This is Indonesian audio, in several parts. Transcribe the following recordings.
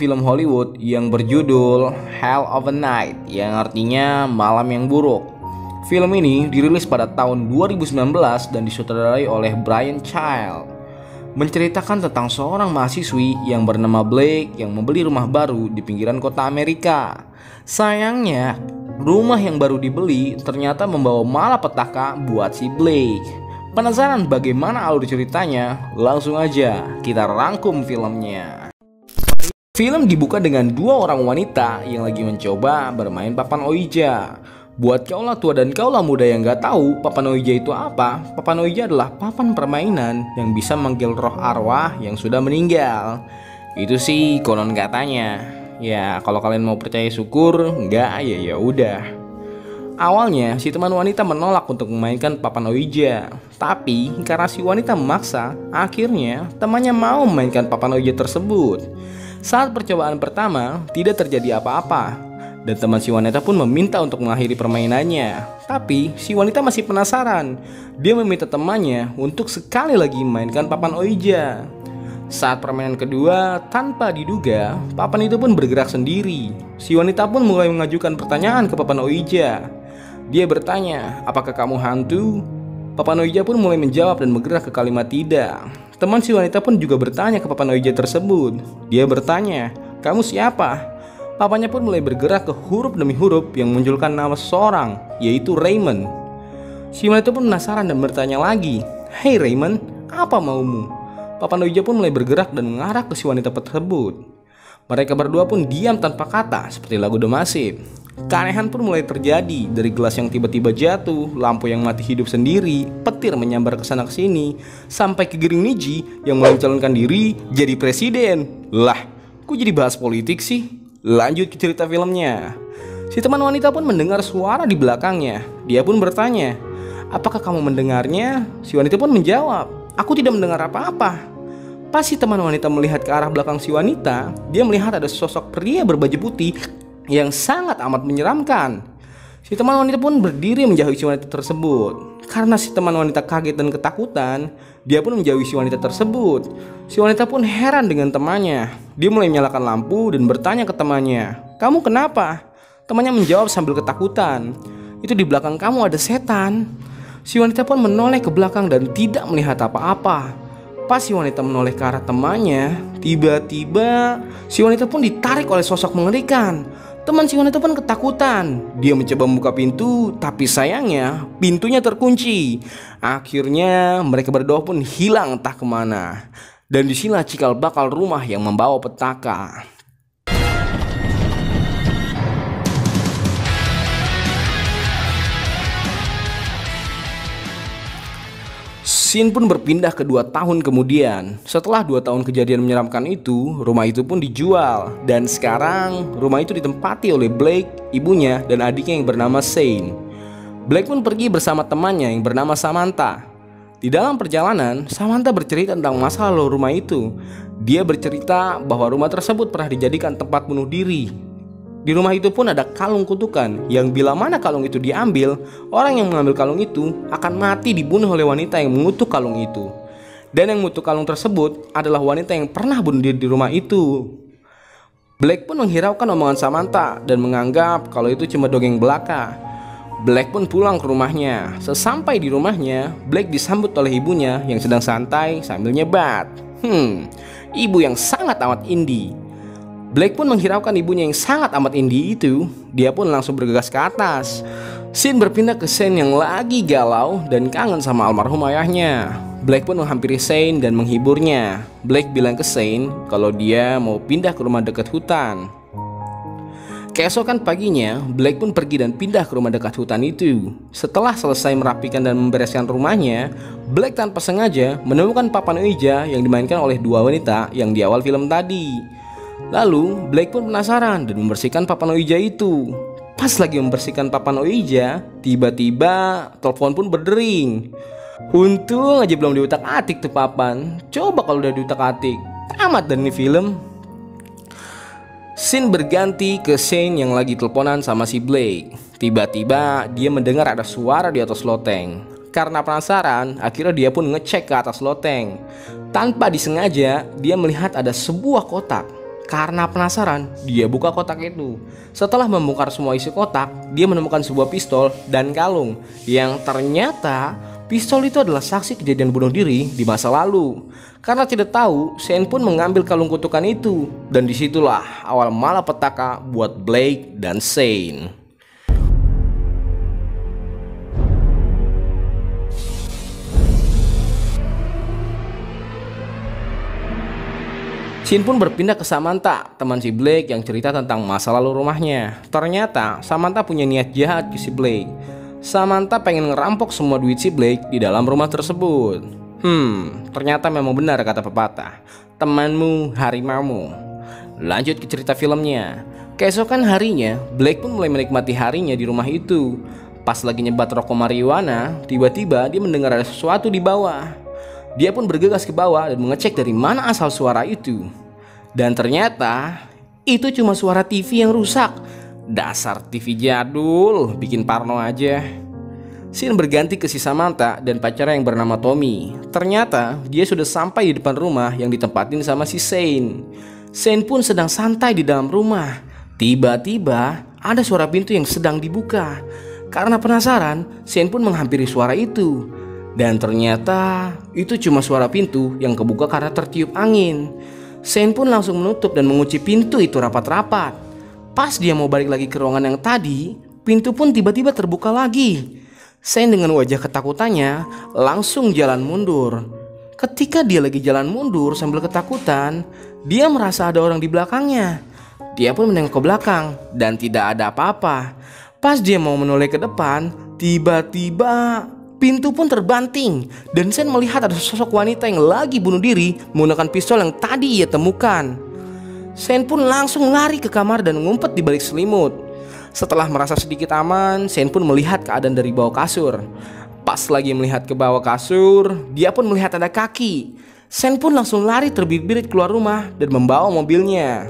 Film Hollywood yang berjudul Hell of a Night, yang artinya malam yang buruk. Film ini dirilis pada tahun 2019 dan disutradarai oleh Brian Child. Menceritakan tentang seorang mahasiswi yang bernama Blake yang membeli rumah baru di pinggiran kota Amerika. Sayangnya, rumah yang baru dibeli ternyata membawa malapetaka buat si Blake. Penasaran bagaimana alur ceritanya? Langsung aja kita rangkum filmnya. Film dibuka dengan dua orang wanita yang lagi mencoba bermain papan Ouija. Buat kaulah tua dan kaulah muda yang gak tahu papan Ouija itu apa, papan Ouija adalah papan permainan yang bisa manggil roh arwah yang sudah meninggal. Itu sih konon katanya. Ya kalau kalian mau percaya syukur, enggak ya udah. Awalnya si teman wanita menolak untuk memainkan papan Ouija, tapi karena si wanita memaksa, akhirnya temannya mau memainkan papan Ouija tersebut. Saat percobaan pertama, tidak terjadi apa-apa, dan teman si wanita pun meminta untuk mengakhiri permainannya. Tapi si wanita masih penasaran. Dia meminta temannya untuk sekali lagi memainkan papan Ouija. Saat permainan kedua, tanpa diduga, papan itu pun bergerak sendiri. Si wanita pun mulai mengajukan pertanyaan ke papan Ouija. Dia bertanya, "Apakah kamu hantu?" Papan Ouija pun mulai menjawab dan bergerak ke kalimat tidak. Teman si wanita pun juga bertanya ke papan Ouija tersebut. Dia bertanya, "Kamu siapa?" Papannya pun mulai bergerak ke huruf demi huruf yang memunculkan nama seseorang, yaitu Raymond. Si wanita pun penasaran dan bertanya lagi, "Hey Raymond, apa maumu?" Papan Ouija pun mulai bergerak dan mengarah ke si wanita tersebut. Mereka berdua pun diam tanpa kata seperti lagu The Massive. Keanehan pun mulai terjadi, dari gelas yang tiba-tiba jatuh, lampu yang mati hidup sendiri, petir menyambar ke sana ke sini, sampai ke Giring Niji yang mencalonkan diri jadi presiden. Lah, kok jadi bahas politik sih? Lanjut ke cerita filmnya. Si teman wanita pun mendengar suara di belakangnya. Dia pun bertanya, "Apakah kamu mendengarnya?" Si wanita pun menjawab, "Aku tidak mendengar apa-apa." Pas si teman wanita melihat ke arah belakang si wanita, dia melihat ada sosok pria berbaju putih yang sangat amat menyeramkan. Si teman wanita pun berdiri menjauhi si wanita tersebut. Karena si teman wanita kaget dan ketakutan, dia pun menjauhi si wanita tersebut. Si wanita pun heran dengan temannya. Dia mulai menyalakan lampu dan bertanya ke temannya, "Kamu kenapa?" Temannya menjawab sambil ketakutan, "Itu di belakang kamu ada setan." Si wanita pun menoleh ke belakang dan tidak melihat apa-apa. Pas si wanita menoleh ke arah temannya, tiba-tiba si wanita pun ditarik oleh sosok mengerikan. Teman si wanita pun ketakutan. Dia mencoba membuka pintu, tapi sayangnya pintunya terkunci. Akhirnya mereka berdua pun hilang entah kemana. Dan disinilah cikal bakal rumah yang membawa petaka. Scene pun berpindah ke 2 tahun kemudian. Setelah 2 tahun kejadian menyeramkan itu, rumah itu pun dijual. Dan sekarang rumah itu ditempati oleh Blake, ibunya, dan adiknya yang bernama Shane. Blake pun pergi bersama temannya yang bernama Samantha. Di dalam perjalanan, Samantha bercerita tentang masa lalu rumah itu. Dia bercerita bahwa rumah tersebut pernah dijadikan tempat bunuh diri. Di rumah itu pun ada kalung kutukan yang bila mana kalung itu diambil, orang yang mengambil kalung itu akan mati dibunuh oleh wanita yang mengutuk kalung itu. Dan yang mengutuk kalung tersebut adalah wanita yang pernah bunuh diri di rumah itu. Blake pun menghiraukan omongan Samantha dan menganggap kalau itu cuma dongeng belaka. Blake pun pulang ke rumahnya. Sesampai di rumahnya, Blake disambut oleh ibunya yang sedang santai sambil nyebat. Ibu yang sangat amat indie. Blake pun menghiraukan ibunya yang sangat amat indie itu. Dia pun langsung bergegas ke atas. Scene berpindah ke Shane yang lagi galau dan kangen sama almarhum ayahnya. Blake pun menghampiri Shane dan menghiburnya. Blake bilang ke Shane kalau dia mau pindah ke rumah dekat hutan. Keesokan paginya, Blake pun pergi dan pindah ke rumah dekat hutan itu. Setelah selesai merapikan dan membereskan rumahnya, Blake tanpa sengaja menemukan papan Ouija yang dimainkan oleh 2 wanita yang di awal film tadi. Lalu Blake pun penasaran dan membersihkan papan Ouija itu. Pas lagi membersihkan papan Ouija, tiba-tiba telepon pun berdering. Untung aja belum diutak-atik tuh papan. Coba kalau udah diutak-atik, tamat dan ini film. Scene berganti ke Shane yang lagi teleponan sama si Blake. Tiba-tiba dia mendengar ada suara di atas loteng. Karena penasaran, akhirnya dia pun ngecek ke atas loteng. Tanpa disengaja, dia melihat ada sebuah kotak. Karena penasaran, dia buka kotak itu. Setelah membongkar semua isi kotak, dia menemukan sebuah pistol dan kalung yang ternyata pistol itu adalah saksi kejadian bunuh diri di masa lalu. Karena tidak tahu, Shane pun mengambil kalung kutukan itu. Dan disitulah awal malapetaka buat Blake dan Shane. Shane pun berpindah ke Samantha, teman si Blake yang cerita tentang masa lalu rumahnya. Ternyata Samantha punya niat jahat ke si Blake. Samantha pengen ngerampok semua duit si Blake di dalam rumah tersebut. Ternyata memang benar kata pepatah, temanmu harimaumu. Lanjut ke cerita filmnya. Keesokan harinya, Blake pun mulai menikmati harinya di rumah itu. Pas lagi nyebat rokok marijuana, tiba-tiba dia mendengar ada sesuatu di bawah. Dia pun bergegas ke bawah dan mengecek dari mana asal suara itu. Dan ternyata itu cuma suara TV yang rusak. Dasar TV jadul, bikin parno aja. Shane berganti ke si Samantha dan pacarnya yang bernama Tommy. Ternyata dia sudah sampai di depan rumah yang ditempatin sama si Shane. Shane pun sedang santai di dalam rumah. Tiba-tiba ada suara pintu yang sedang dibuka. Karena penasaran, Shane pun menghampiri suara itu. Dan ternyata itu cuma suara pintu yang kebuka karena tertiup angin. Shane pun langsung menutup dan mengunci pintu itu rapat-rapat. Pas dia mau balik lagi ke ruangan yang tadi, pintu pun tiba-tiba terbuka lagi. Shane dengan wajah ketakutannya langsung jalan mundur. Ketika dia lagi jalan mundur sambil ketakutan, dia merasa ada orang di belakangnya. Dia pun menengok ke belakang dan tidak ada apa-apa. Pas dia mau menoleh ke depan, tiba-tiba pintu pun terbanting dan Shane melihat ada sosok wanita yang lagi bunuh diri menggunakan pistol yang tadi ia temukan. Shane pun langsung lari ke kamar dan ngumpet di balik selimut. Setelah merasa sedikit aman, Shane pun melihat keadaan dari bawah kasur. Pas lagi melihat ke bawah kasur, dia pun melihat ada kaki. Shane pun langsung lari terbirit-birit keluar rumah dan membawa mobilnya.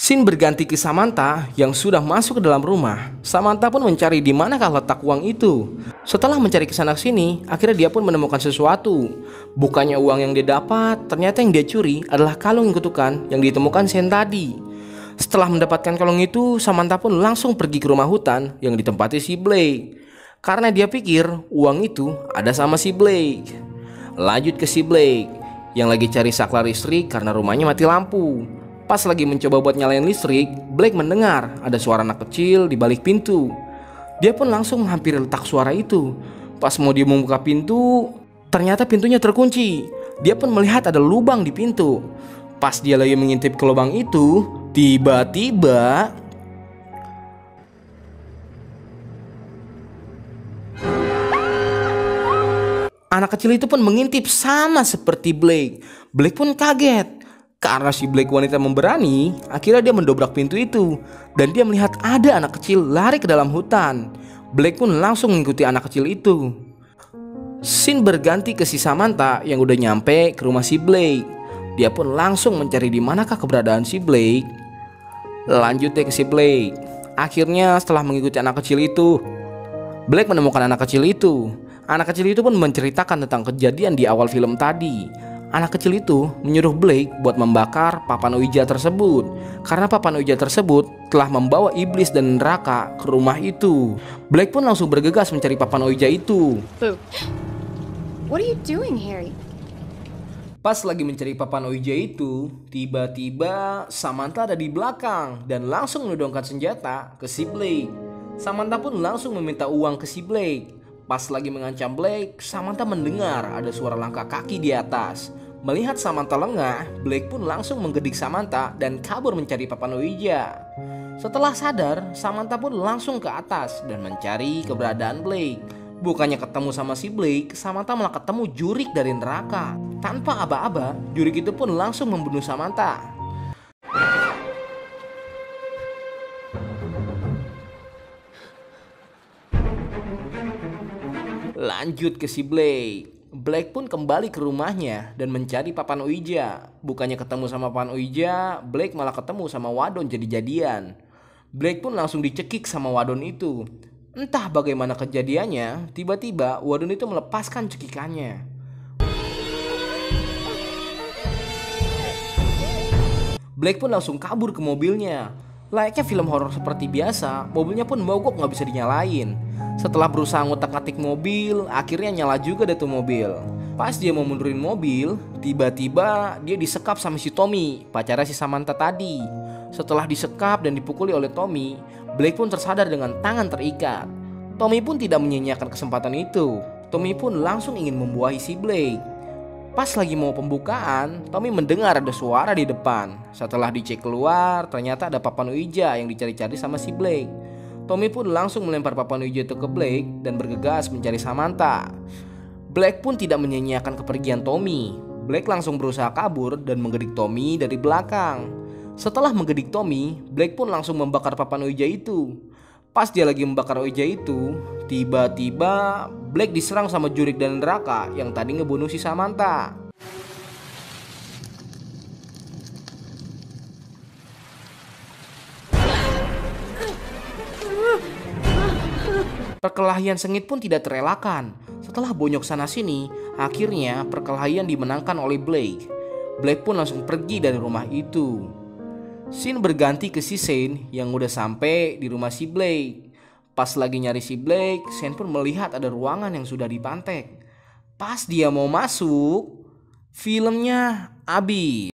Scene berganti ke Samantha yang sudah masuk ke dalam rumah. Samantha pun mencari di manakah letak uang itu. Setelah mencari kesana sini, akhirnya dia pun menemukan sesuatu. Bukannya uang yang dia dapat, ternyata yang dia curi adalah kalung yang kutukan yang ditemukan Shane tadi. Setelah mendapatkan kalung itu, Samantha pun langsung pergi ke rumah hutan yang ditempati si Blake. Karena dia pikir uang itu ada sama si Blake. Lanjut ke si Blake yang lagi cari saklar listrik karena rumahnya mati lampu. Pas lagi mencoba buat nyalain listrik, Blake mendengar ada suara anak kecil di balik pintu. Dia pun langsung menghampiri letak suara itu. Pas mau dia membuka pintu, ternyata pintunya terkunci. Dia pun melihat ada lubang di pintu. Pas dia lagi mengintip ke lubang itu, tiba-tiba anak kecil itu pun mengintip sama seperti Blake. Blake pun kaget. Karena si Blake wanita memberani, akhirnya dia mendobrak pintu itu. Dan dia melihat ada anak kecil lari ke dalam hutan. Blake pun langsung mengikuti anak kecil itu. Scene berganti ke si Samantha yang udah nyampe ke rumah si Blake. Dia pun langsung mencari di manakah keberadaan si Blake. Lanjut deh ke si Blake. Akhirnya setelah mengikuti anak kecil itu, Blake menemukan anak kecil itu. Anak kecil itu pun menceritakan tentang kejadian di awal film tadi. Anak kecil itu menyuruh Blake buat membakar papan Ouija tersebut. Karena papan Ouija tersebut telah membawa iblis dan neraka ke rumah itu. Blake pun langsung bergegas mencari papan Ouija itu. What are you doing, Harry? Pas lagi mencari papan Ouija itu, tiba-tiba Samantha ada di belakang dan langsung menodongkan senjata ke si Blake. Samantha pun langsung meminta uang ke si Blake. Pas lagi mengancam Blake, Samantha mendengar ada suara langkah kaki di atas. Melihat Samantha lengah, Blake pun langsung menggedik Samantha dan kabur mencari papan Ouija. Setelah sadar, Samantha pun langsung ke atas dan mencari keberadaan Blake. Bukannya ketemu sama si Blake, Samantha malah ketemu jurik dari neraka. Tanpa aba-aba, jurik itu pun langsung membunuh Samantha. Lanjut ke si Blake. Blake pun kembali ke rumahnya dan mencari papan Ouija. Bukannya ketemu sama papan Ouija, Blake malah ketemu sama wadon jadi-jadian. Blake pun langsung dicekik sama wadon itu. Entah bagaimana kejadiannya, tiba-tiba Warden itu melepaskan cekikannya. Blake pun langsung kabur ke mobilnya. Layaknya film horor seperti biasa, mobilnya pun mogok gak bisa dinyalain. Setelah berusaha ngutak-ngatik mobil, akhirnya nyala juga deh tuh mobil. Pas dia mau mundurin mobil, tiba-tiba dia disekap sama si Tommy, pacarnya si Samantha tadi. Setelah disekap dan dipukuli oleh Tommy, Blake pun tersadar dengan tangan terikat. Tommy pun tidak menyia-nyiakan kesempatan itu. Tommy pun langsung ingin membuahi si Blake. Pas lagi mau pembukaan, Tommy mendengar ada suara di depan. Setelah dicek keluar, ternyata ada papan Ouija yang dicari-cari sama si Blake. Tommy pun langsung melempar papan Ouija itu ke Blake dan bergegas mencari Samantha. Blake pun tidak menyia-nyiakan kepergian Tommy. Blake langsung berusaha kabur dan menggedik Tommy dari belakang. Setelah menggedik Tommy, Blake pun langsung membakar papan Ouija itu. Pas dia lagi membakar Ouija itu, tiba-tiba Blake diserang sama jurik dan neraka yang tadi ngebunuh si Samantha. Perkelahian sengit pun tidak terelakkan. Setelah bonyok sana sini, akhirnya perkelahian dimenangkan oleh Blake. Blake pun langsung pergi dari rumah itu. Scene berganti ke si Shane yang udah sampai di rumah si Blake. Pas lagi nyari si Blake, Shane pun melihat ada ruangan yang sudah dipantek. Pas dia mau masuk, filmnya habis.